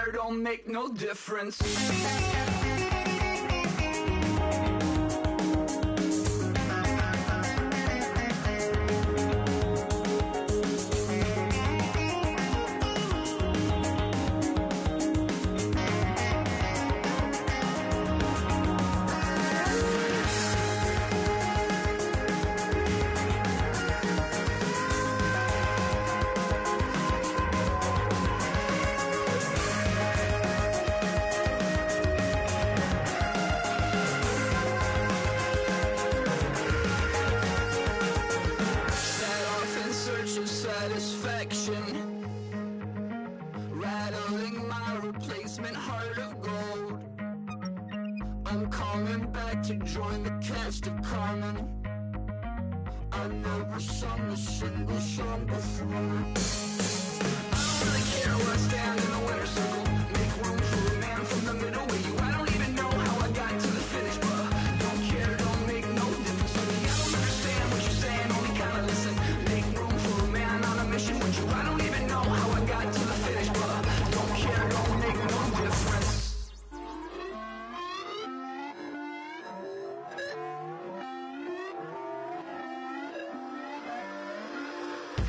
care, don't make no difference. Rattling my replacement heart of gold. I'm coming back to join the cast of Carmen. I never sung a single song before. I don't really care where I stand in the winner's circle. Make room for a man from the middle with you. I don't even know how I got to the finish, but don't care, don't make no difference to me. I don't understand what you're saying, only kinda listen. Make room for a man on a mission with you. I don't even know how I got to the finish, but don't care, don't make no difference.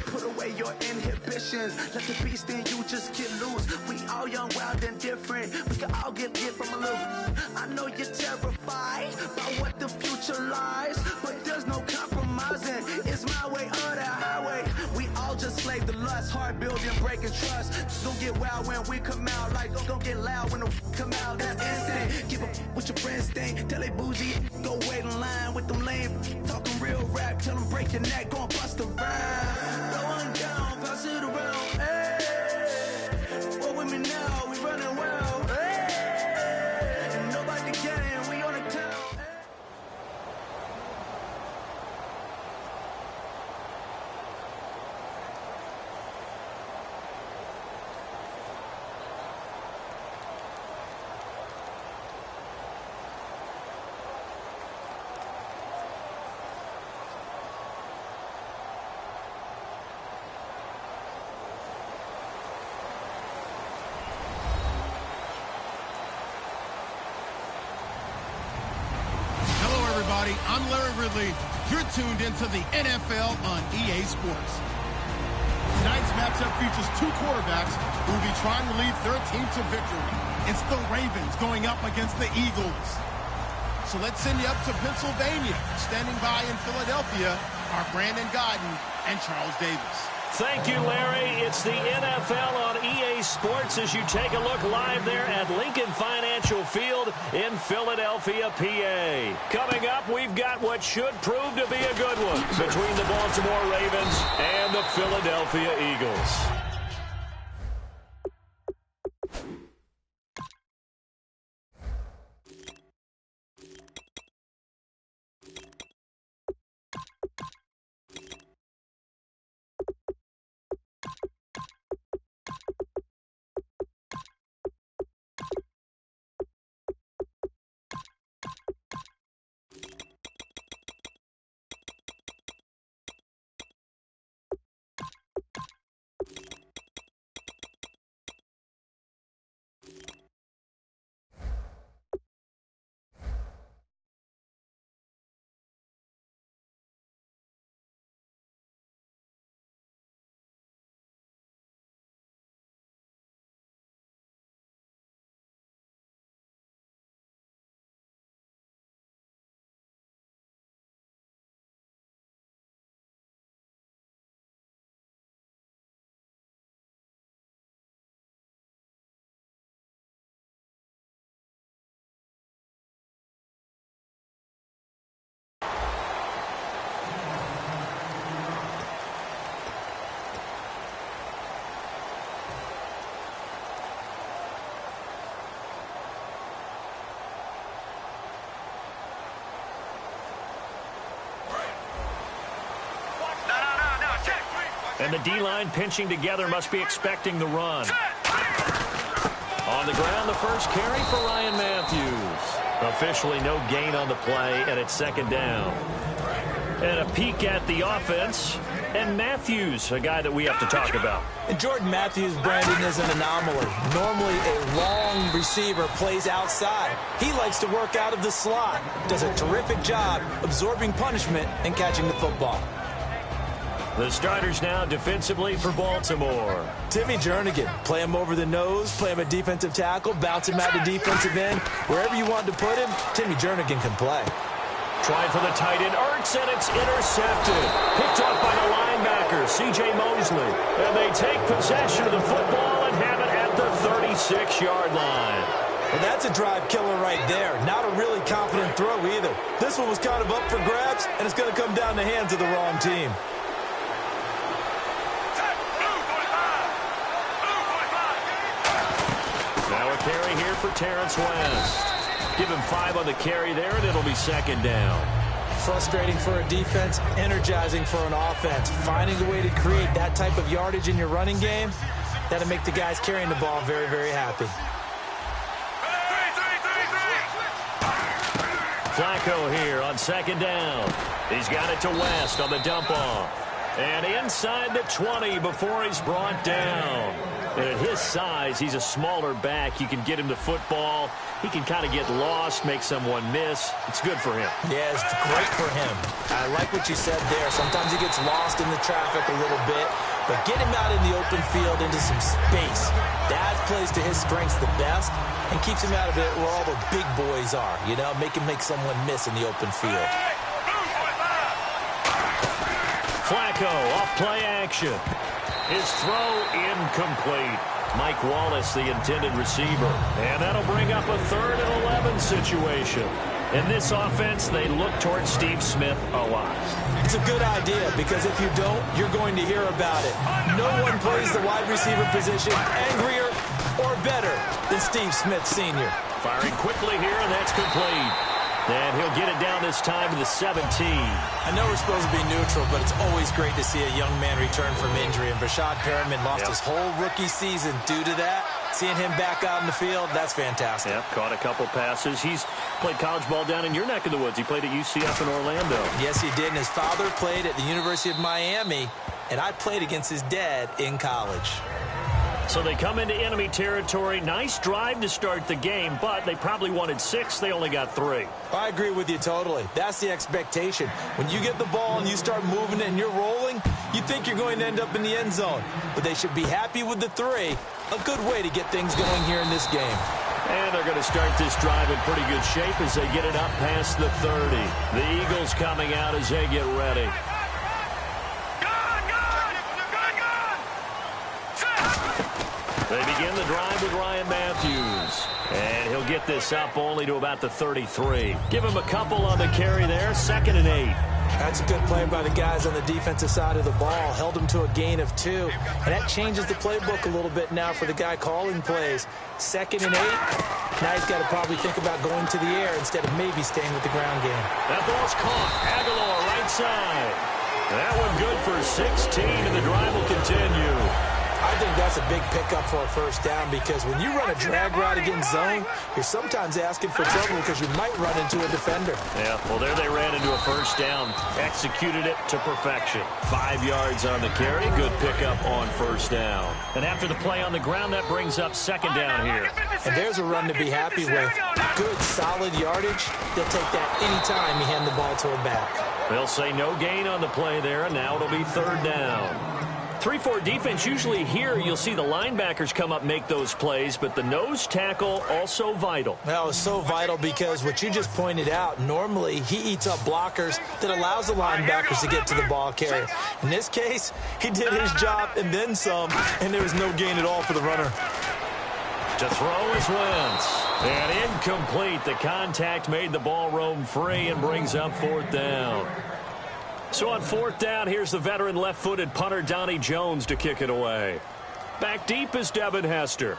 Put away your inhibitions, let the beast in you just get loose. We all young, wild, and different. We can all get from a little. I know you're terrified by what the future lies, but there's no compromising. It's my way or the highway. We all just slave the lust, hard building, breaking trust. Don't get wild when we come out, like don't get loud when the come out. That's instant. Keep up with your friends, thing. Tell they bougie, go wait in line with them lame. Talking real rap, tell them break your neck, go and bust a rhyme. Going down, pass it around, hey. What with me now, we running well, hey. And nobody can, we on the town, hey. I'm Larry Ridley. You're tuned into the NFL on EA Sports. Tonight's matchup features two quarterbacks who will be trying to lead their team to victory. It's the Ravens going up against the Eagles. So let's send you up to Pennsylvania. Standing by in Philadelphia are Brandon Godden and Charles Davis. Thank you, Larry. It's the NFL on EA Sports as you take a look live there at Lincoln Financial Field in Philadelphia, PA. Coming up, we've got what should prove to be a good one between the Baltimore Ravens and the Philadelphia Eagles. And the D-line pinching together must be expecting the run. On the ground, the first carry for Ryan Matthews. Officially no gain on the play, and it's second down. And a peek at the offense. And Matthews, a guy that we have to talk about. And Jordan Matthews, Brandon, is an anomaly. Normally, a long receiver plays outside. He likes to work out of the slot. Does a terrific job absorbing punishment and catching the football. The starters now defensively for Baltimore. Timmy Jernigan, play him over the nose, play him at defensive tackle, bounce him out to defensive end. Wherever you want to put him, Timmy Jernigan can play. Trying for the tight end, Ertz, and it's intercepted. Picked off by the linebacker, C.J. Mosley. And they take possession of the football and have it at the 36-yard line. Well, that's a drive killer right there. Not a really confident throw either. This one was kind of up for grabs, and it's going to come down the hands of the wrong team. Now a carry here for Terrence West. Give him 5 on the carry there, and it'll be second down. Frustrating for a defense, energizing for an offense. Finding a way to create that type of yardage in your running game, that'll make the guys carrying the ball very, very happy. Flacco here on second down. He's got it to West on the dump-off. And inside the 20 before he's brought down. And at his size, he's a smaller back. You can get him the football. He can kind of get lost, make someone miss. It's good for him. Yeah, it's great for him. I like what you said there. Sometimes he gets lost in the traffic a little bit. But get him out in the open field into some space. That plays to his strengths the best and keeps him out of it where all the big boys are. You know, make someone miss in the open field. Flacco off play action. His throw incomplete. Mike Wallace, the intended receiver. And that'll bring up a 3rd and 11 situation. In this offense, they look towards Steve Smith a lot. It's a good idea because if you don't, you're going to hear about it. No one plays the wide receiver position angrier or better than Steve Smith Sr. Firing quickly here, and that's complete. And he'll get it down this time to the 17. I know we're supposed to be neutral, but it's always great to see a young man return from injury. And Brashad Perriman lost his whole rookie season due to that. Seeing him back out in the field, that's fantastic. Yep, caught a couple passes. He's played college ball down in your neck of the woods. He played at UCF in Orlando. Yes, he did. And his father played at the University of Miami. And I played against his dad in college. So they come into enemy territory. Nice drive to start the game, but they probably wanted 6. They only got 3. I agree with you totally. That's the expectation. When you get the ball and you start moving it and you're rolling, you think you're going to end up in the end zone. But they should be happy with the 3. A good way to get things going here in this game. And they're going to start this drive in pretty good shape as they get it up past the 30. The Eagles coming out as they get ready. They begin the drive with Ryan Matthews. And he'll get this up only to about the 33. Give him a couple on the carry there. 2nd and 8. That's a good play by the guys on the defensive side of the ball. Held him to a gain of 2. And that changes the playbook a little bit now for the guy calling plays. 2nd and 8. Now he's got to probably think about going to the air instead of maybe staying with the ground game. That ball's caught. Aguilar right side. That one good for 16, and the drive will continue. I think that's a big pickup for a first down because when you run a drag route against zone, you're sometimes asking for trouble because you might run into a defender. Yeah, well, there they ran into a first down. Executed it to perfection. 5 yards on the carry. Good pickup on first down. And after the play on the ground, that brings up 2nd down here. And there's a run to be happy with. Good, solid yardage. They'll take that anytime you hand the ball to a back. They'll say no gain on the play there, and now it'll be 3rd down. 3-4 defense, usually here you'll see the linebackers come up make those plays, but the nose tackle also vital. Well, it's so vital because what you just pointed out, normally he eats up blockers that allows the linebackers to get to the ball carrier. In this case, he did his job and then some, and there was no gain at all for the runner. To throw is Wentz. And incomplete. The contact made the ball roam free and brings up 4th down. So on 4th down, here's the veteran left-footed punter Donnie Jones to kick it away. Back deep is Devin Hester.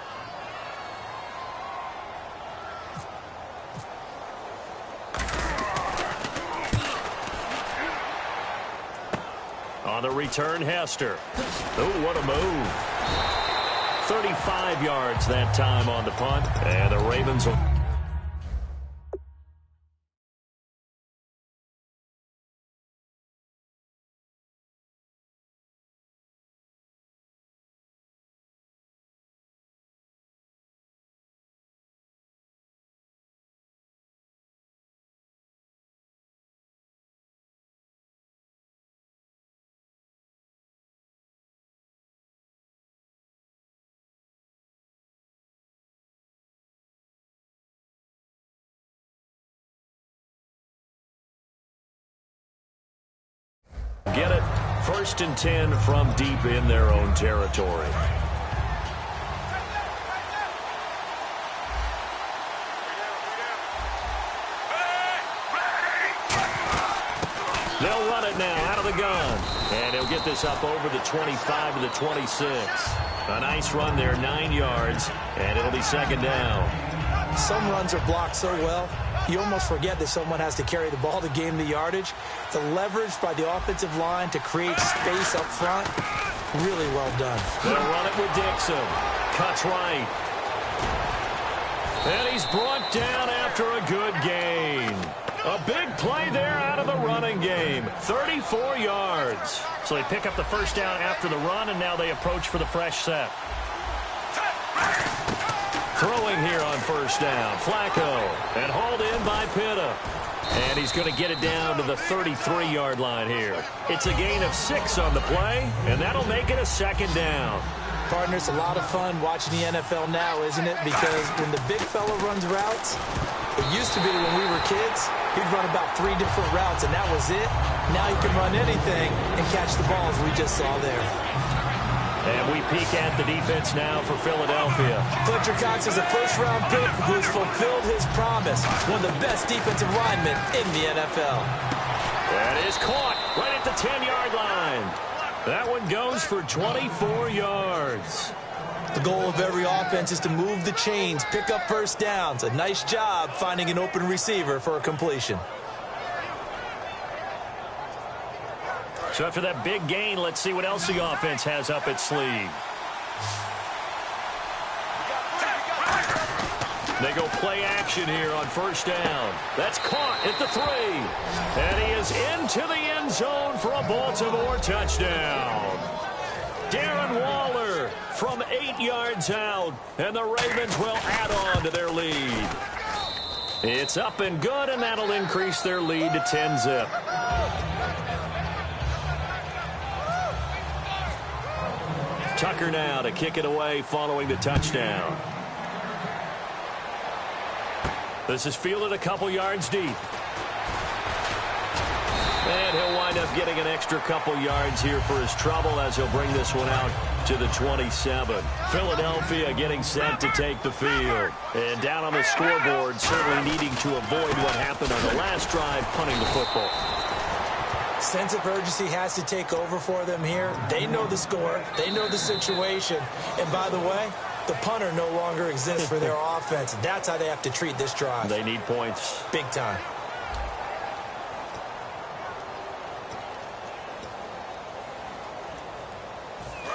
On the return, Hester. Oh, what a move. 35 yards that time on the punt. And the Ravens will... Get it? 1st and 10 from deep in their own territory. They'll run it now out of the gun. And he'll get this up over the 25 to the 26. A nice run there, 9 yards, and it'll be 2nd down. Some runs are blocked so well, you almost forget that someone has to carry the ball to gain the yardage. The leverage by the offensive line to create space up front, really well done. They'll run it with Dixon. Cuts right. And he's brought down after a good gain. A big play there out of the running game. 34 yards. So they pick up the 1st down after the run, and now they approach for the fresh set. Throwing here on 1st down. Flacco. And hauled in by Pitta. And he's going to get it down to the 33-yard line here. It's a gain of 6 on the play, and that'll make it a 2nd down. Partner, it's a lot of fun watching the NFL now, isn't it? Because when the big fella runs routes, it used to be when we were kids, he'd run about 3 different routes, and that was it. Now he can run anything and catch the balls we just saw there. And we peek at the defense now for Philadelphia. Fletcher Cox is a 1st-round pick who's fulfilled his promise. One of the best defensive linemen in the NFL. That is caught right at the 10-yard line. That one goes for 24 yards. The goal of every offense is to move the chains, pick up 1st downs. A nice job finding an open receiver for a completion. So after that big gain, let's see what else the offense has up its sleeve. They go play action here on 1st down. That's caught at the 3. And he is into the end zone for a Baltimore touchdown. Darren Waller from 8 yards out. And the Ravens will add on to their lead. It's up and good, and that'll increase their lead to 10-zip. Tucker now to kick it away following the touchdown. This is fielded a couple yards deep. And he'll wind up getting an extra couple yards here for his trouble as he'll bring this one out to the 27. Philadelphia getting set to take the field. And down on the scoreboard, certainly needing to avoid what happened on the last drive, punting the football. Sense of urgency has to take over for them here. They know the score. They know the situation. And by the way, the punter no longer exists for their offense. That's how they have to treat this drive. They need points. Big time.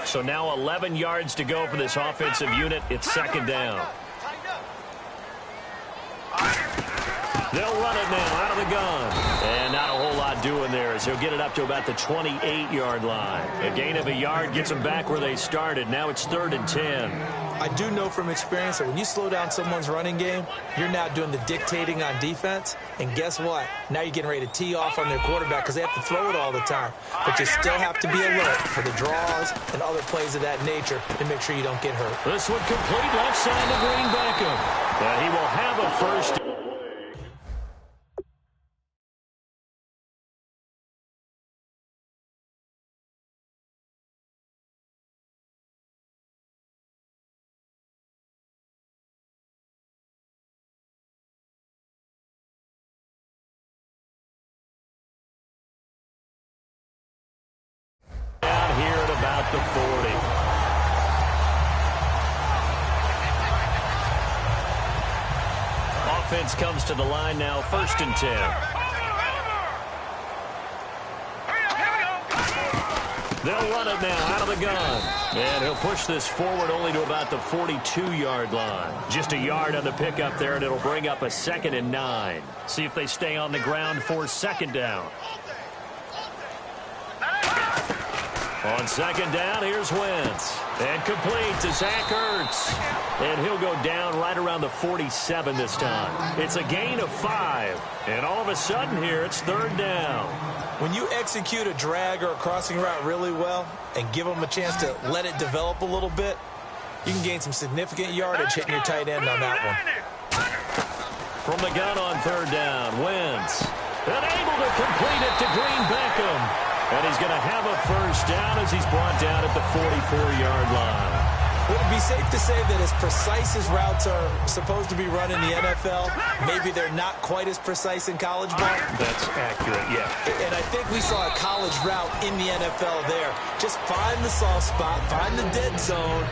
So now 11 yards to go for this offensive unit. It's 2nd down. They'll run it now out of the gun. And not a whole lot doing there as he'll get it up to about the 28-yard line. A gain of a yard gets them back where they started. Now it's 3rd and 10. I do know from experience that when you slow down someone's running game, you're now doing the dictating on defense. And guess what? Now you're getting ready to tee off on their quarterback because they have to throw it all the time. But you still have to be alert for the draws and other plays of that nature to make sure you don't get hurt. This one complete left side to Green Beckham. And he will have a first. The 40. Offense comes to the line now, 1st and 10. They'll run it now out of the gun. And he'll push this forward only to about the 42-yard line. Just a yard on the pickup there, and it'll bring up a 2nd and 9. See if they stay on the ground for 2nd down. On 2nd down, here's Wentz. And complete to Zach Ertz. And he'll go down right around the 47 this time. It's a gain of 5. And all of a sudden here, it's 3rd down. When you execute a drag or a crossing route really well and give them a chance to let it develop a little bit, you can gain some significant yardage hitting your tight end on that one. From the gun on 3rd down, Wentz. And able to complete it to Green Beckham. And he's going to have a first down as he's brought down at the 44-yard line. Would it be safe to say that as precise as routes are supposed to be run in the NFL, maybe they're not quite as precise in college ball? That's accurate, yeah. And I think we saw a college route in the NFL there. Just find the soft spot, find the dead zone,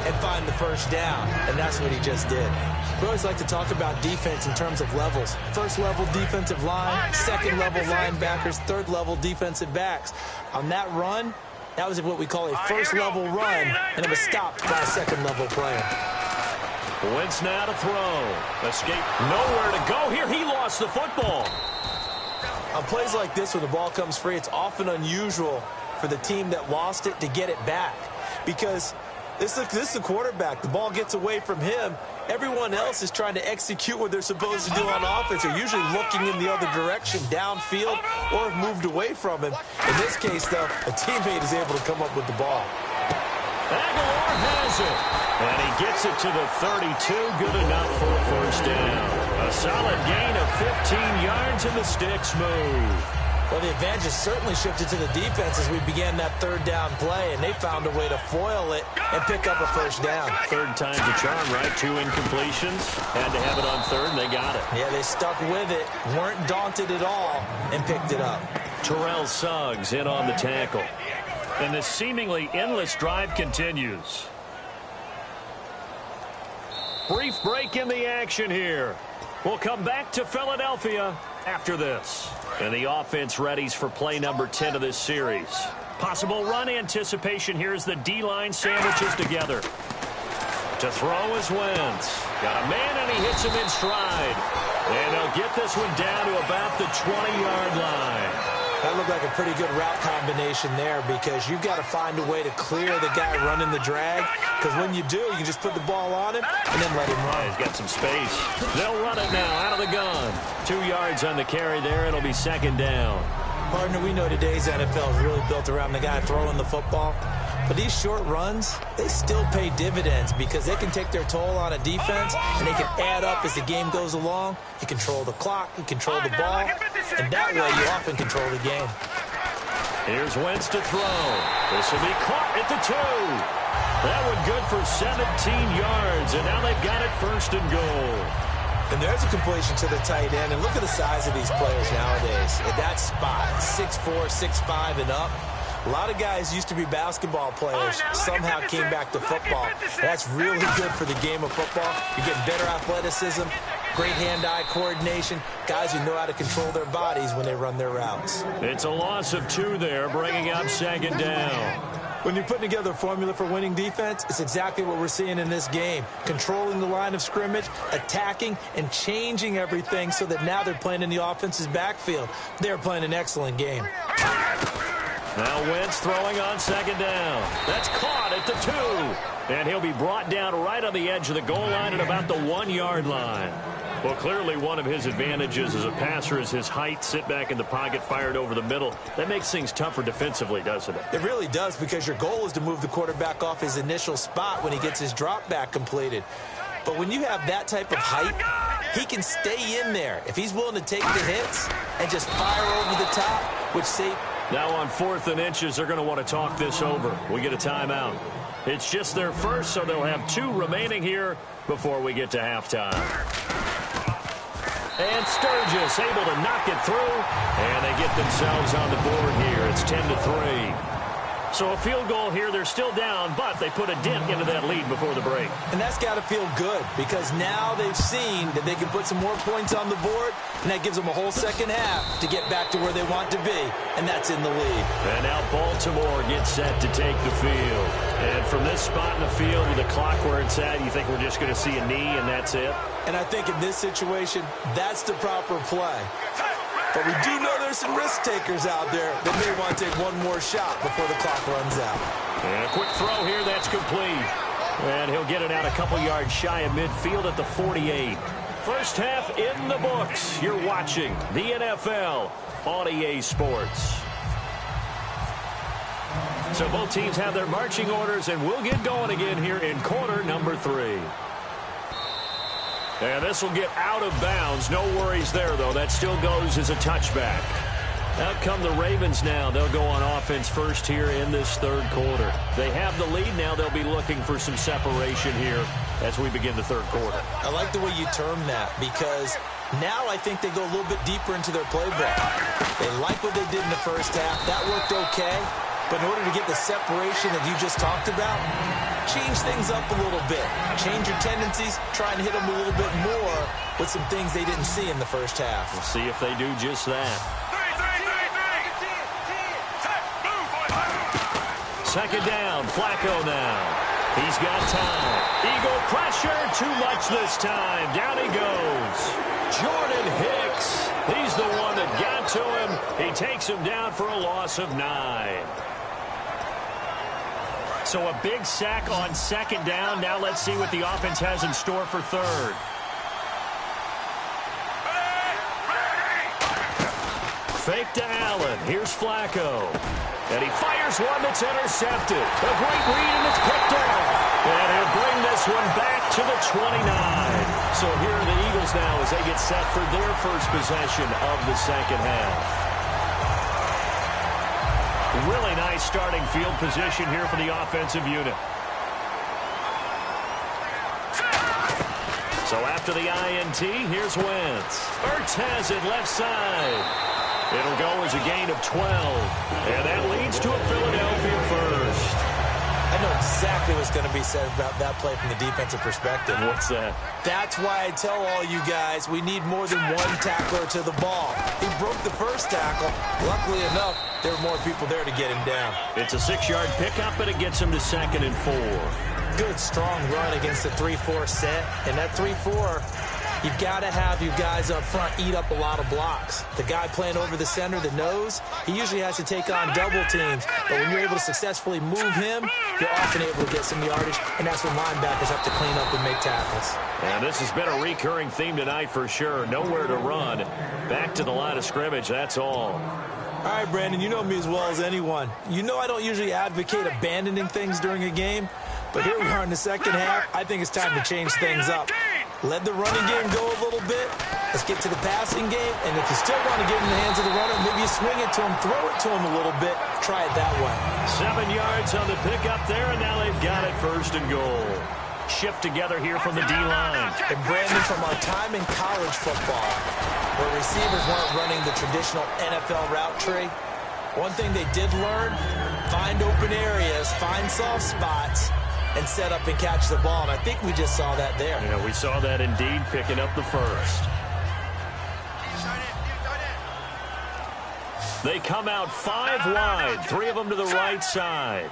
and find the first down. And that's what he just did. We always like to talk about defense in terms of levels. First level defensive line, second level linebackers, third level defensive backs. On that run, that was what we call a first-level run, and it was stopped by a second-level player. Wentz now to throw. Escape. Nowhere to go here. He lost the football. On plays like this where the ball comes free, it's often unusual for the team that lost it to get it back. Because this is the quarterback. The ball gets away from him. Everyone else is trying to execute what they're supposed to do on offense. They're usually looking in the other direction, downfield, or have moved away from him. In this case, though, a teammate is able to come up with the ball. Aguilar has it. And he gets it to the 32. Good enough for a first down. A solid gain of 15 yards, and the sticks move. Well, the advantage has certainly shifted to the defense as we began that third down play, and they found a way to foil it and pick up a first down. Third time's a charm, right? 2 incompletions. Had to have it on third, and they got it. Yeah, they stuck with it, weren't daunted at all, and picked it up. Terrell Suggs in on the tackle. And this seemingly endless drive continues. Brief break in the action here. We'll come back to Philadelphia after this. And the offense readies for play number 10 of this series. Possible run anticipation here as the D-line sandwiches together. To throw is Wentz. Got a man, and he hits him in stride. And they'll get this one down to about the 20-yard line. That looked like a pretty good route combination there because you've got to find a way to clear the guy running the drag, because when you do, you can just put the ball on him and then let him run. He's got some space. They'll run it now out of the gun. 2 yards on the carry there. It'll be second down. Partner, we know today's NFL is really built around the guy throwing the football. But these short runs, they still pay dividends because they can take their toll on a defense, and they can add up as the game goes along. You control the clock, you control the ball, and that way you often control the game. Here's Wentz to throw. This will be caught at the 2. That one good for 17 yards, and now they've got it first and goal. And there's a completion to the tight end, and look at the size of these players nowadays. At that spot, 6'4", 6'5", and up. A lot of guys used to be basketball players, somehow came back to football. That's really good for the game of football. You're getting better athleticism, great hand-eye coordination, guys who know how to control their bodies when they run their routes. It's a loss of 2 there, bringing up second down. When you're putting together a formula for winning defense, it's exactly what we're seeing in this game. Controlling the line of scrimmage, attacking, and changing everything so that now they're playing in the offense's backfield. They're playing an excellent game. Now Wentz throwing on second down. That's caught at the 2. And he'll be brought down right on the edge of the goal line at about the 1-yard line. Well, clearly one of his advantages as a passer is his height. Sit back in the pocket, fired over the middle. That makes things tougher defensively, doesn't it? It really does, because your goal is to move the quarterback off his initial spot when he gets his drop back completed. But when you have that type of height, he can stay in there if he's willing to take the hits and just fire over the top, which say... Now on 4th and inches, they're going to want to talk this over. We get a timeout. It's just their first, so they'll have 2 remaining here before we get to halftime. And Sturgis able to knock it through, and they get themselves on the board here. It's 10-3. So a field goal here. They're still down, but they put a dent into that lead before the break. And that's got to feel good, because now they've seen that they can put some more points on the board, and that gives them a whole second half to get back to where they want to be, and that's in the lead. And now Baltimore gets set to take the field. And from this spot in the field with the clock where it's at, you think we're just going to see a knee and that's it? And I think in this situation, that's the proper play. But we do know there's some risk takers out there that may want to take one more shot before the clock runs out. And a quick throw here, that's complete. And he'll get it out a couple yards shy of midfield at the 48. First half in the books. You're watching the NFL on EA Sports. So both teams have their marching orders, and we'll get going again here in quarter number 3. And this will get out of bounds. No worries there, though. That still goes as a touchback. Out come the Ravens now. They'll go on offense first here in this third quarter. They have the lead now. They'll be looking for some separation here as we begin the third quarter. I like the way you term that because now I think they go a little bit deeper into their playbook. They like what they did in the first half. That worked okay. But in order to get the separation that you just talked about, change things up a little bit. Change your tendencies. Try and hit them a little bit more with some things they didn't see in the first half. We'll see if they do just that. Second down, Flacco now. He's got time. Eagle pressure, too much this time. Down he goes. Jordan Hicks. He's the one that got to him. He takes him down for a loss of 9. So a big sack on second down. Now let's see what the offense has in store for third. Fake to Allen. Here's Flacco. And he fires one that's intercepted. A great read, and it's picked off. And he'll bring this one back to the 29. So here are the Eagles now as they get set for their first possession of the second half. Really nice starting field position here for the offensive unit. So after the INT, here's Wentz. Ertz has it left side. It'll go as a gain of 12. And that leads to a Philadelphia first. I know exactly what's going to be said about that play from the defensive perspective. What's that? That's why I tell all you guys we need more than one tackler to the ball. He broke the first tackle. Luckily enough, there were more people there to get him down. It's a 6-yard pickup, and it gets him to 2nd and 4. Good, strong run against the 3-4 set. And that 3-4, you've got to have your guys up front eat up a lot of blocks. The guy playing over the center, the nose, he usually has to take on double teams. But when you're able to successfully move him, you're often able to get some yardage, and that's when linebackers have to clean up and make tackles. And this has been a recurring theme tonight for sure. Nowhere to run. Back to the line of scrimmage, that's all. All right, Brandon, you know me as well as anyone. You know I don't usually advocate abandoning things during a game, but here we are in the second half. I think it's time to change things up. Let the running game go a little bit. Let's get to the passing game, and if you still want to get in the hands of the runner, maybe you swing it to him, throw it to him a little bit. Try it that way. 7 yards on the pickup there, and now they've got it 1st and goal. Shift together here from the D-line. And Brandon, from our time in college football, where receivers weren't running the traditional NFL route tree, one thing they did learn, find open areas, find soft spots, and set up and catch the ball. And I think we just saw that there. Yeah, we saw that indeed, picking up the first. They come out 5 wide, 3 of them to the right side.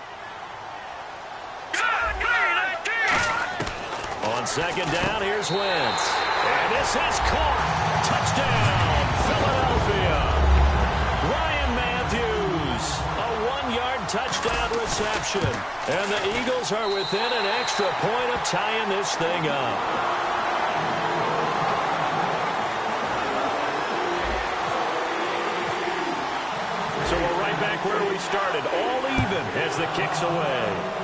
On second down, here's Wentz. And this is caught. Touchdown, Philadelphia. Ryan Matthews, a 1-yard touchdown reception. And the Eagles are within an extra point of tying this thing up. So we're right back where we started, all even as the kick's away.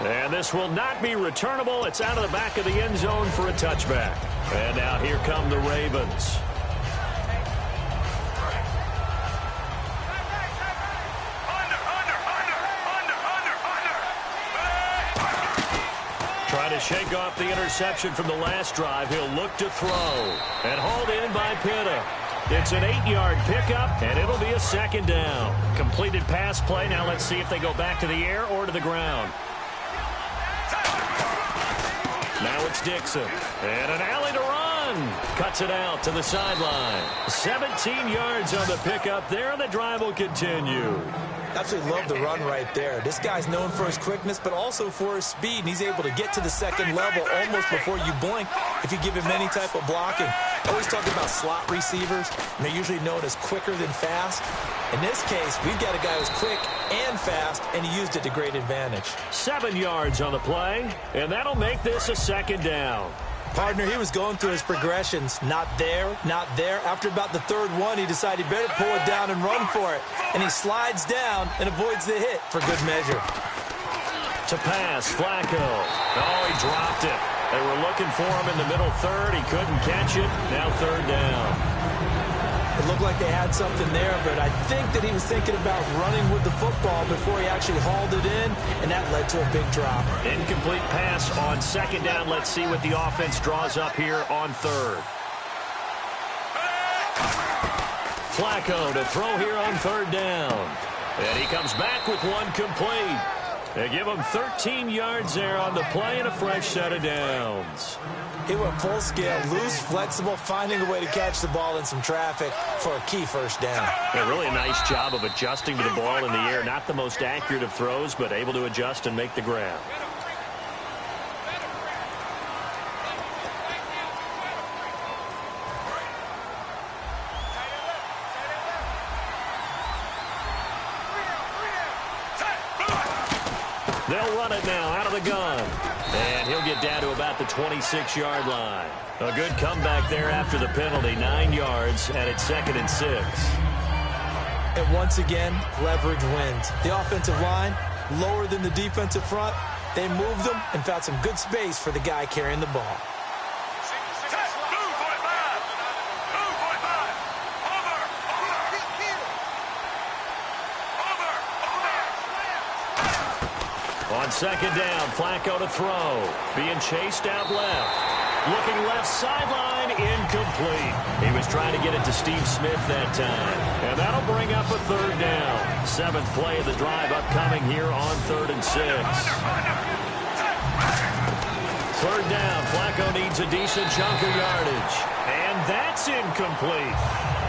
And this will not be returnable. It's out of the back of the end zone for a touchback. And now here come the Ravens. Trying to shake off the interception from the last drive. He'll look to throw. And hauled in by Pitta. It's an 8-yard pickup, and it'll be a 2nd down. Completed pass play. Now let's see if they go back to the air or to the ground. Now it's Dixon. And an alley to run. Cuts it out to the sideline. 17 yards on the pickup there, and the drive will continue. Absolutely love the run right there. This guy's known for his quickness, but also for his speed, and he's able to get to the second level almost before you blink if you give him any type of blocking. I always talk about slot receivers, and they're usually known as quicker than fast. In this case, we've got a guy who's quick and fast, and he used it to great advantage. 7 yards on the play, and that'll make this a 2nd down. Partner, he was going through his progressions. Not there, not there. After about the 3rd one, he decided he better pull it down and run for it. And he slides down and avoids the hit for good measure. To pass, Flacco. Oh, he dropped it. They were looking for him in the middle 3rd. He couldn't catch it. Now 3rd down. It looked like they had something there, but I think that he was thinking about running with the football before he actually hauled it in, and that led to a big drop. Incomplete pass on second down. Let's see what the offense draws up here on third. Flacco to throw here on third down. And he comes back with one complete. They give him 13 yards there on the play and a fresh set of downs. He went full scale, loose, flexible, finding a way to catch the ball in some traffic for a key first down. Yeah, really a nice job of adjusting to the ball in the air. Not the most accurate of throws, but able to adjust and make the grab. They'll run it now out of the gun. And he'll get down to about the 26-yard line. A good comeback there after the penalty. 9 yards, and it's 2nd and 6. And once again, leverage wins. The offensive line, lower than the defensive front. They moved them and found some good space for the guy carrying the ball. On second down, Flacco to throw. Being chased out left. Looking left sideline, incomplete. He was trying to get it to Steve Smith that time. And that'll bring up a third down. 7th play of the drive upcoming here on 3rd and 6. Third down, Flacco needs a decent chunk of yardage. And that's incomplete.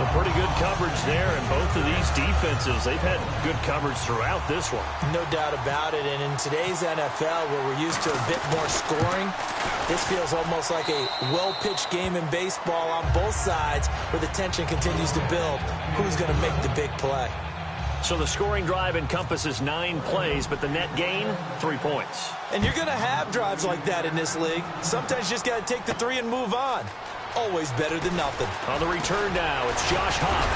A pretty good coverage there, and both of these defenses, they've had good coverage throughout this one. No doubt about it, and in today's NFL, where we're used to a bit more scoring, this feels almost like a well-pitched game in baseball on both sides, where the tension continues to build. Who's going to make the big play? So the scoring drive encompasses 9 plays, but the net gain, 3 points. And you're going to have drives like that in this league. Sometimes you just got to take the 3 and move on. Always better than nothing. On the return now, it's Josh Huff.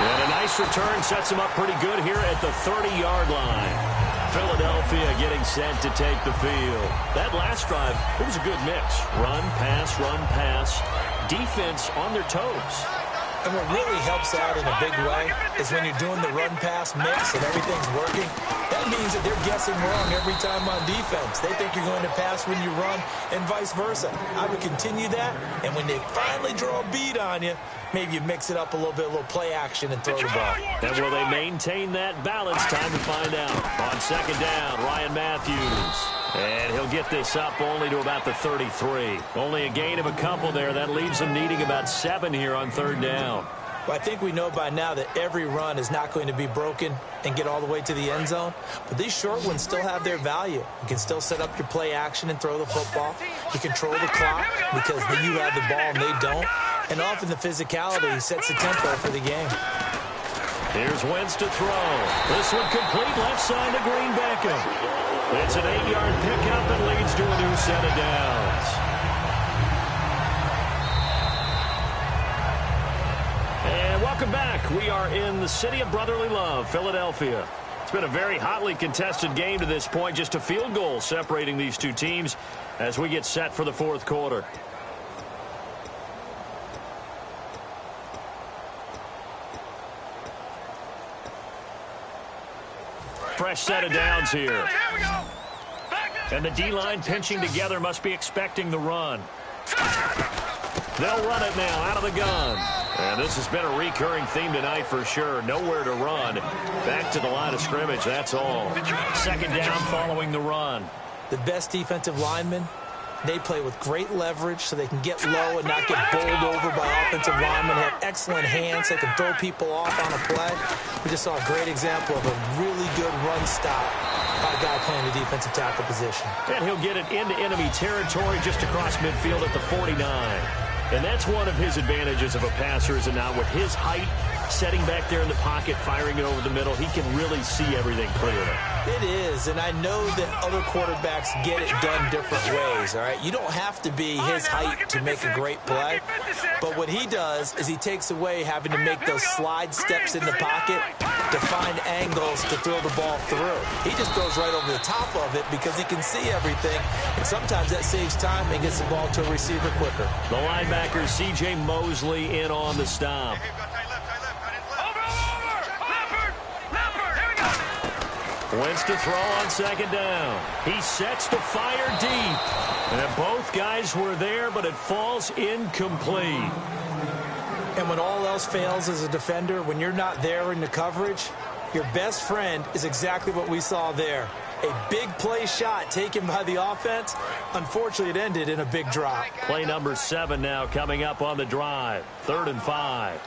And a nice return sets him up pretty good here at the 30-yard line. Philadelphia getting set to take the field. That last drive, it was a good mix. Run, pass, defense on their toes. And what really helps out in a big way is when you're doing the run-pass mix and everything's working, that means that they're guessing wrong every time on defense. They think you're going to pass when you run and vice versa. I would continue that, and when they finally draw a bead on you, maybe you mix it up a little bit, a little play action and throw the ball. And will they maintain that balance? Time to find out. On second down, Ryan Matthews. And he'll get this up only to about the 33. Only a gain of a couple there. That leaves them needing about 7 here on third down. Well, I think we know by now that every run is not going to be broken and get all the way to the end zone. But these short ones still have their value. You can still set up your play action and throw the football. You control the clock because you have the ball and they don't. And often the physicality sets the tempo for the game. Here's Wentz to throw. This one complete left side to Green Beckham. It's an 8-yard pickup and leads to a new set of downs. And welcome back. We are in the city of brotherly love, Philadelphia. It's been a very hotly contested game to this point. Just a field goal separating these two teams as we get set for the 4th quarter. Fresh set of downs here. And the D-line pinching together must be expecting the run. They'll run it now out of the gun. And this has been a recurring theme tonight for sure. Nowhere to run. Back to the line of scrimmage, that's all. Second down following the run. The best defensive linemen, they play with great leverage so they can get low and not get bowled over by offensive linemen. They have excellent hands. They can throw people off on a play. We just saw a great example of a really good run stop by a guy playing the defensive tackle position. And he'll get it into enemy territory just across midfield at the 49. And that's one of his advantages of a passer, is it not? With his height, setting back there in the pocket, firing it over the middle, he can really see everything clearly. It is, and I know that other quarterbacks get it done different ways, all right? You don't have to be his height to make a great play, but what he does is he takes away having to make those slide steps in the pocket to find angles to throw the ball through. He just throws right over the top of it because he can see everything, and sometimes that saves time and gets the ball to a receiver quicker. The linebacker, C.J. Mosley, in on the stop. Wentz to throw on second down. He sets the fire deep. And both guys were there, but it falls incomplete. And when all else fails as a defender, when you're not there in the coverage, your best friend is exactly what we saw there. A big play shot taken by the offense. Unfortunately, it ended in a big drop. Play number 7 now coming up on the drive. 3rd and 5.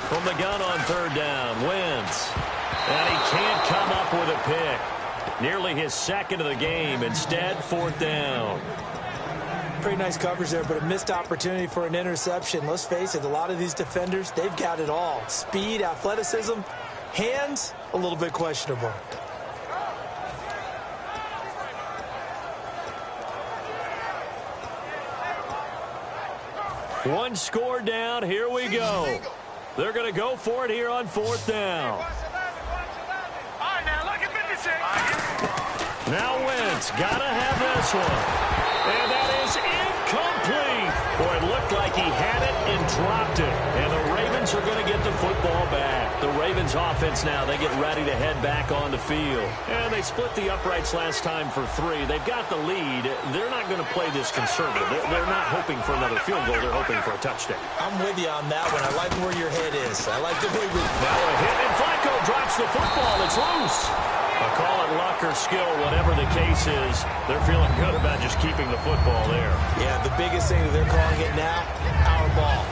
From the gun on 3rd down, Wentz. And he can't come up with a pick. Nearly his 2nd of the game. Instead, 4th down. Pretty nice coverage there, but a missed opportunity for an interception. Let's face it, a lot of these defenders, they've got it all. Speed, athleticism, hands, a little bit questionable. One score down. Here we go. They're going to go for it here on 4th down. Now Wentz got to have this one. And that is incomplete. Boy, it looked like he had it and dropped it. And the Ravens are going to get the football back. The Ravens offense now, they get ready to head back on the field. And they split the uprights last time for 3. They've got the lead. They're not going to play this conservative. They're not hoping for another field goal. They're hoping for a touchdown. I'm with you on that one. I like where your head is. I like the way we... Now a hit, and Flacco drops the football. It's loose. I'll call it luck or skill, whatever the case is. They're feeling good about just keeping the football there. Yeah, the biggest thing that they're calling it now, our ball.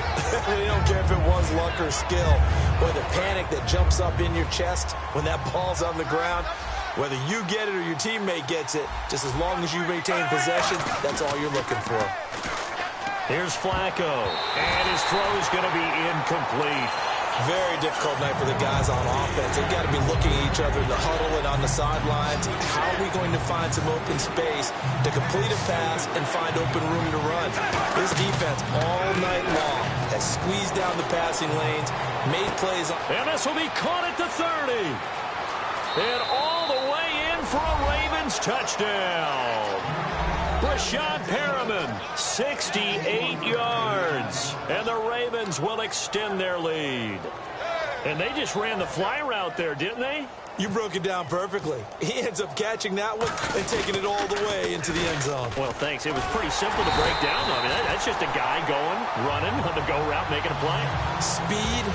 They don't care if it was luck or skill. Or the panic that jumps up in your chest when that ball's on the ground. Whether you get it or your teammate gets it, just as long as you retain possession, that's all you're looking for. Here's Flacco, and his throw is going to be incomplete. Very difficult night for the guys on offense. They've got to be looking at each other in the huddle and on the sidelines. How are we going to find some open space to complete a pass and find open room to run? This defense all night long has squeezed down the passing lanes, made plays. And this will be caught at the 30. And all the way in for a Ravens touchdown. Brashad Perriman, 68 yards. And the Ravens will extend their lead. And they just ran the fly route there, didn't they? You broke it down perfectly. He ends up catching that one and taking it all the way into the end zone. Well, thanks. It was pretty simple to break down. I mean, that's just a guy going, running on the go route, making a play. Speed,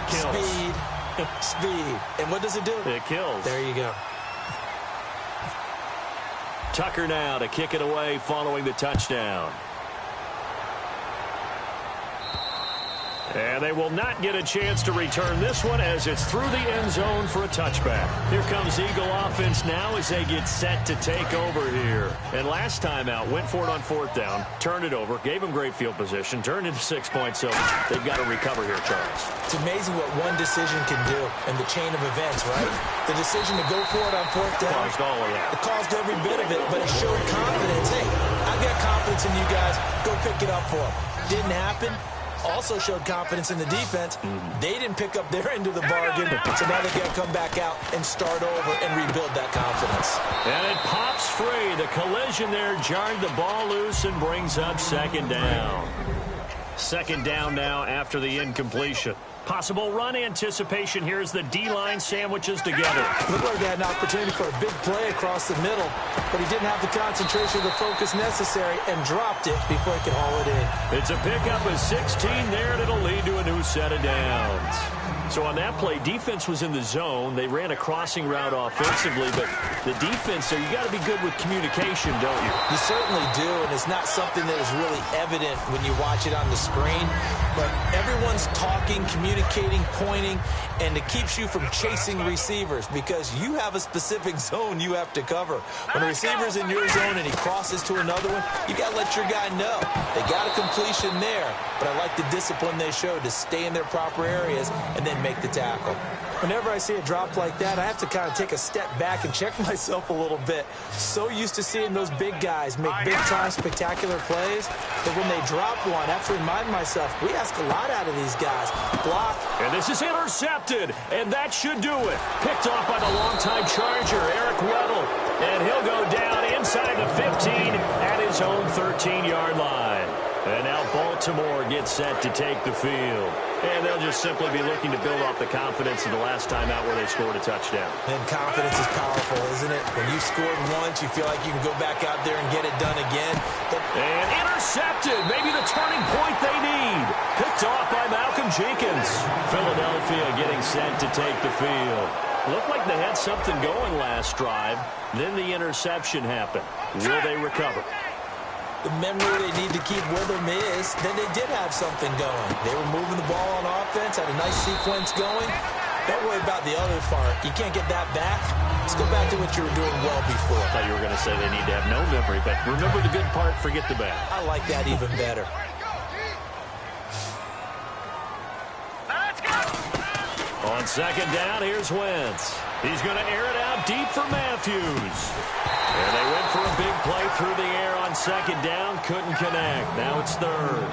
kills. Speed, speed. And what does it do? It kills. There you go. Tucker now to kick it away following the touchdown. And they will not get a chance to return this one as it's through the end zone for a touchback. Here comes Eagle offense now as they get set to take over here. And last time out, went for it on 4th down, turned it over, gave them great field position, turned into 6 points, so they've got to recover here, Charles. It's amazing what one decision can do in the chain of events, right? The decision to go for it on 4th down. Caused all of that. It caused every bit of it, but it showed confidence. Hey, I've got confidence in you guys. Go pick it up for them. Didn't happen. Also showed confidence in the defense. They didn't pick up their end of the bargain, so now they've got to come back out and start over and rebuild that confidence. And it pops free. The collision there jarred the ball loose and brings up 2nd down. 2nd down now after the incompletion. Possible run anticipation here as the D-line sandwiches together. Looked like they had an opportunity for a big play across the middle, but he didn't have the concentration or the focus necessary and dropped it before he could haul it in. It's a pickup of 16 there, and it'll lead to a new set of downs. So on that play, defense was in the zone. They ran a crossing route offensively, but the defense there, you got to be good with communication, don't you? You certainly do, and it's not something that is really evident when you watch it on the screen. But everyone's talking, communicating, pointing, and it keeps you from chasing receivers because you have a specific zone you have to cover. When a receiver's in your zone and he crosses to another one, you got to let your guy know. They got a completion there, but I like the discipline they showed to stay in their proper areas and then make the tackle. Whenever I see a drop like that, I have to kind of take a step back and check myself a little bit. So used to seeing those big guys make big-time spectacular plays, but when they drop one, I have to remind myself, we ask a lot out of these guys. Block. And this is intercepted, and that should do it. Picked off by the longtime Charger, Eric Weddle, and he'll go down inside the 15 at his own 13-yard line. And now Baltimore gets set to take the field. And they'll just simply be looking to build off the confidence of the last time out where they scored a touchdown. And confidence is powerful, isn't it? When you scored once, you feel like you can go back out there and get it done again. And intercepted. Maybe the turning point they need. Picked off by Malcolm Jenkins. Philadelphia getting set to take the field. Looked like they had something going last drive. Then the interception happened. Will they recover? The memory they need to keep with them is that they did have something going. They were moving the ball on offense, had a nice sequence going. Don't worry about the other part. You can't get that back. Let's go back to what you were doing well before. I thought you were going to say they need to have no memory, but remember the good part, forget the bad. I like that even better. On second down, here's Wentz. He's going to air it out deep for Matthews. And they went for a big play through the air on second down. Couldn't connect. Now it's third.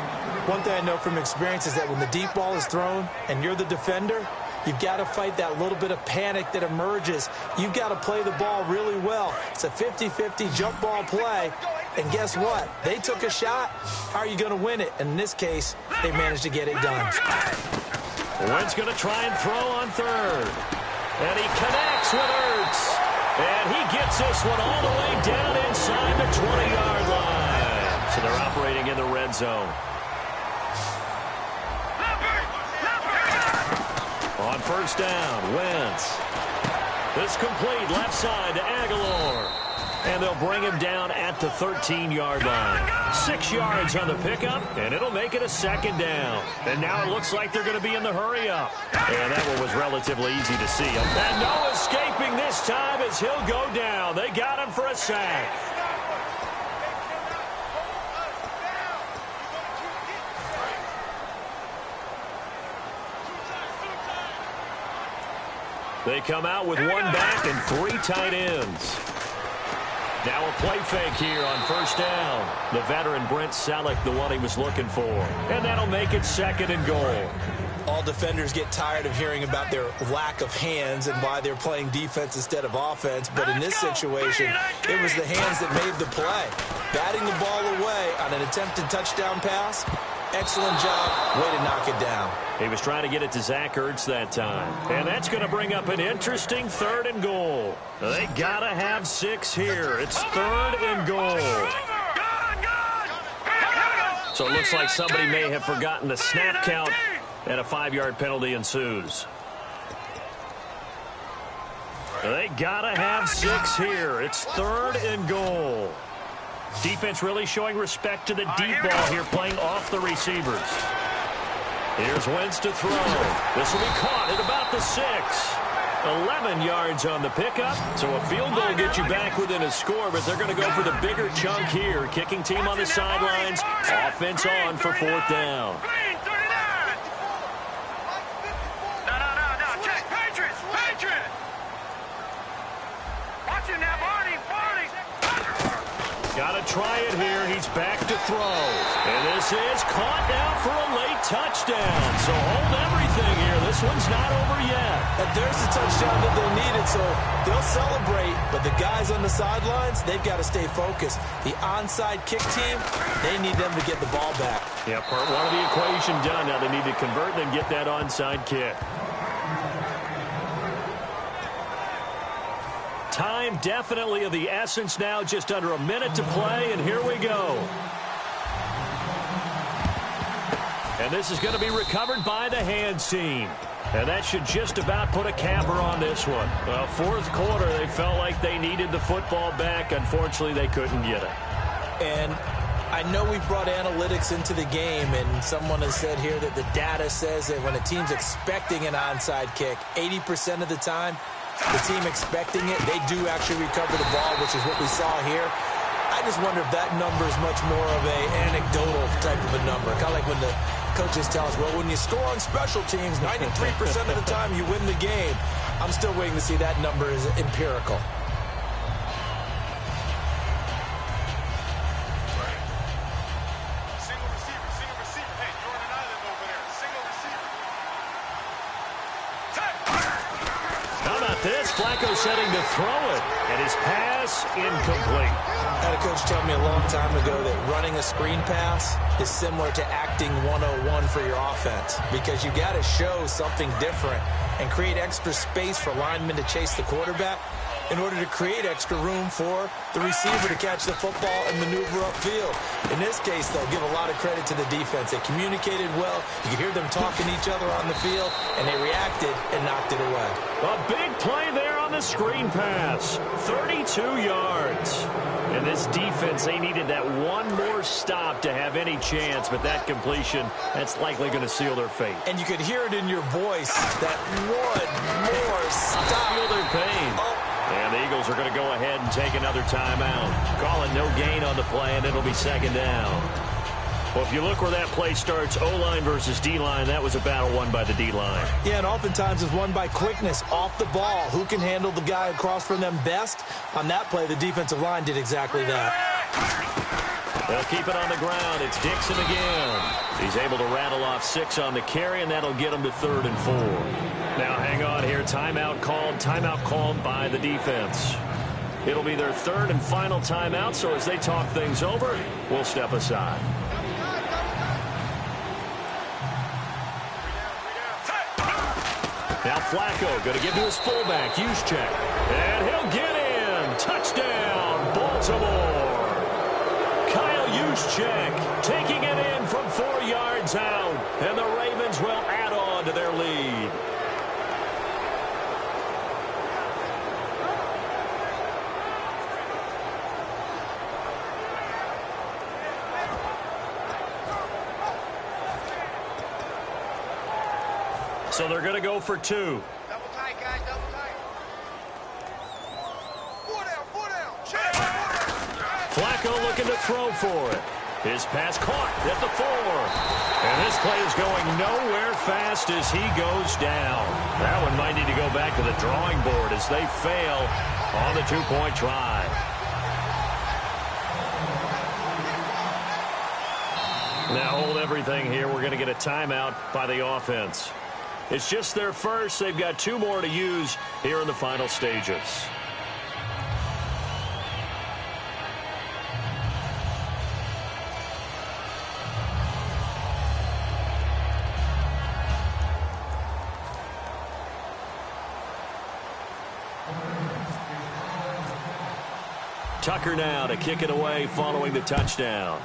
One thing I know from experience is that when the deep ball is thrown and you're the defender, you've got to fight that little bit of panic that emerges. You've got to play the ball really well. It's a 50-50 jump ball play. And guess what? They took a shot. How are you going to win it? And in this case, they managed to get it done. Wentz going to try and throw on third. And he connects with Ertz. And he gets this one all the way down inside the 20-yard line. So they're operating in the red zone. On first down, Wentz. This complete left side to Aguilar. And they'll bring him down at the 13-yard line. 6 yards on the pickup, and it'll make it a second down. And now it looks like they're going to be in the hurry-up. And that one was relatively easy to see. And no escaping this time as he'll go down. They got him for a sack. They come out with one back and 3 tight ends. Now a play fake here on first down. The veteran Brent Selleck, the one he was looking for. And that'll make it second and goal. All defenders get tired of hearing about their lack of hands and why they're playing defense instead of offense. But in this situation, it was the hands that made the play. Batting the ball away on an attempted touchdown pass. Excellent job. Way to knock it down. He was trying to get it to Zach Ertz that time. And that's going to bring up an interesting third and goal. They got to have 6 here. It's third and goal. So it looks like somebody may have forgotten the snap count, and a 5-yard penalty ensues. They got to have 6 here. It's third and goal. Defense really showing respect to the deep ball here, playing off the receivers. Here's Wentz to throw. This will be caught at about the 6. 11 yards on the pickup. So a field goal gets you back within a score, but they're going to go for the bigger chunk here. Kicking team on the sidelines. Offense on for 4th down. Got to try it here. He's back to throw. And this is caught now for a late touchdown. So hold everything here. This one's not over yet. And there's the touchdown that they needed, so they'll celebrate. But the guys on the sidelines, they've got to stay focused. The onside kick team, they need them to get the ball back. Yeah, part one of the equation done. Now they need to convert and get that onside kick. Time definitely of the essence now, just under a minute to play, and here we go. And this is going to be recovered by the hands team. And that should just about put a capper on this one. Well, 4th quarter, they felt like they needed the football back. Unfortunately, they couldn't get it. And I know we've brought analytics into the game, and someone has said here that the data says that when a team's expecting an onside kick, 80% of the time, the team expecting it, they do actually recover the ball, which is what we saw here. I just wonder if that number is much more of an anecdotal type of a number. Kind of like when the coaches tell us, well, when you score on special teams, 93% of the time you win the game. I'm still waiting to see that number is empirical. This Here's Flacco setting to throw it, and his pass incomplete. I had a coach tell me a long time ago that running a screen pass is similar to acting 101 for your offense, because you got to show something different and create extra space for linemen to chase the quarterback in order to create extra room for the receiver to catch the football and maneuver upfield. In this case, they'll give a lot of credit to the defense. They communicated well. You could hear them talking to each other on the field, and they reacted and knocked it away. A big play there on the screen pass. 32 yards. And this defense, they needed that one more stop to have any chance, but that completion, that's likely going to seal their fate. And you could hear it in your voice, that one more stop. Feel their pain. And the Eagles are going to go ahead and take another timeout. Call it no gain on the play, and it'll be second down. Well, if you look where that play starts, O-line versus D-line, that was a battle won by the D-line. Yeah, and oftentimes it's won by quickness off the ball. Who can handle the guy across from them best? On that play, the defensive line did exactly that. They'll keep it on the ground. It's Dixon again. He's able to rattle off 6 on the carry, and that'll get him to 3rd and 4. Now, hang on here. Timeout called by the defense. It'll be their 3rd and final timeout, so as they talk things over, we'll step aside. Now Flacco going to give to his fullback, Juszczyk. And he'll get in. Touchdown, Baltimore. Kyle Juszczyk taking it in from 4 yards out. And the Ravens will add on to their lead. So they're going to go for 2. Double tight, guys, double tight. 4 down. Check. Flacco looking to throw for it. His pass caught at the 4. And this play is going nowhere fast as he goes down. That one might need to go back to the drawing board as they fail on the 2-point try. Now hold everything here. We're going to get a timeout by the offense. It's just their first. They've got 2 more to use here in the final stages. Tucker now to kick it away following the touchdown.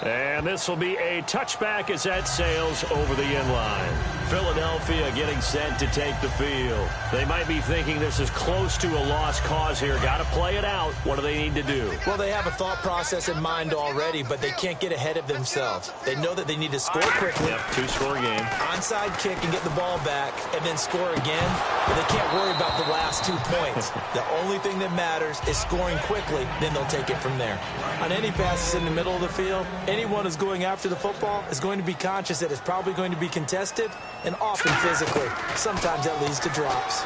And this will be a touchback as that sails over the end line. Philadelphia getting set to take the field. They might be thinking this is close to a lost cause here. Got to play it out. What do they need to do? Well, they have a thought process in mind already, but they can't get ahead of themselves. They know that they need to score quickly. Yep, 2-score game. Onside kick and get the ball back and then score again. But they can't worry about the last 2 points. The only thing that matters is scoring quickly. Then they'll take it from there. On any passes in the middle of the field, anyone who's going after the football is going to be conscious that it's probably going to be contested and often physically. Sometimes that leads to drops.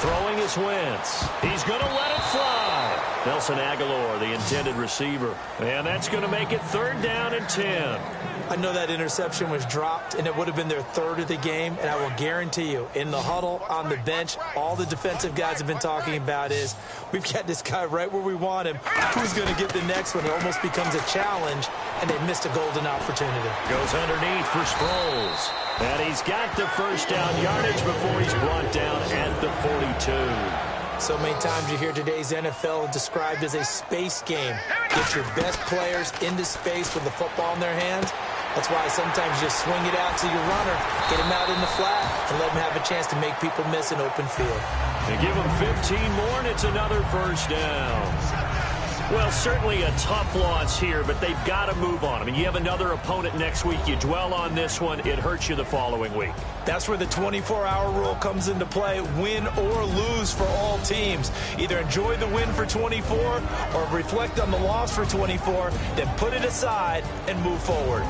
Throwing is Wentz. He's going to let it fly. Nelson Aguilar, the intended receiver. And that's going to make it 3rd down and 10. I know that interception was dropped, and it would have been their 3rd of the game, and I will guarantee you, in the huddle, on the bench, all the defensive guys have been talking about is, we've got this guy right where we want him. Who's going to get the next one? It almost becomes a challenge, and they missed a golden opportunity. Goes underneath for Sproles. And he's got the 1st down yardage before he's brought down at the 42. So many times you hear today's NFL described as a space game. Get your best players into space with the football in their hands. That's why sometimes you just swing it out to your runner, get him out in the flat, and let him have a chance to make people miss an open field. They give him 15 more, and it's another 1st down. Well, certainly a tough loss here, but they've got to move on. I mean, you have another opponent next week. You dwell on this one, it hurts you the following week. That's where the 24-hour rule comes into play, win or lose for all teams. Either enjoy the win for 24 or reflect on the loss for 24, then put it aside and move forward.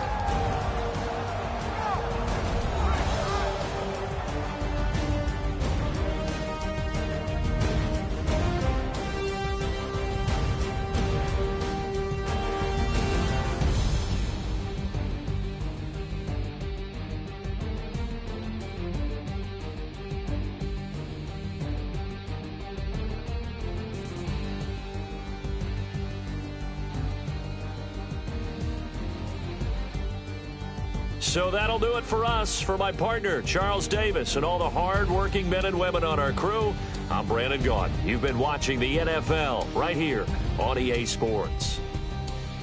So that'll do it for us. For my partner, Charles Davis, and all the hard-working men and women on our crew, I'm Brandon Gaudin. You've been watching the NFL right here on EA Sports.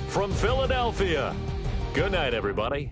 From Philadelphia, good night, everybody.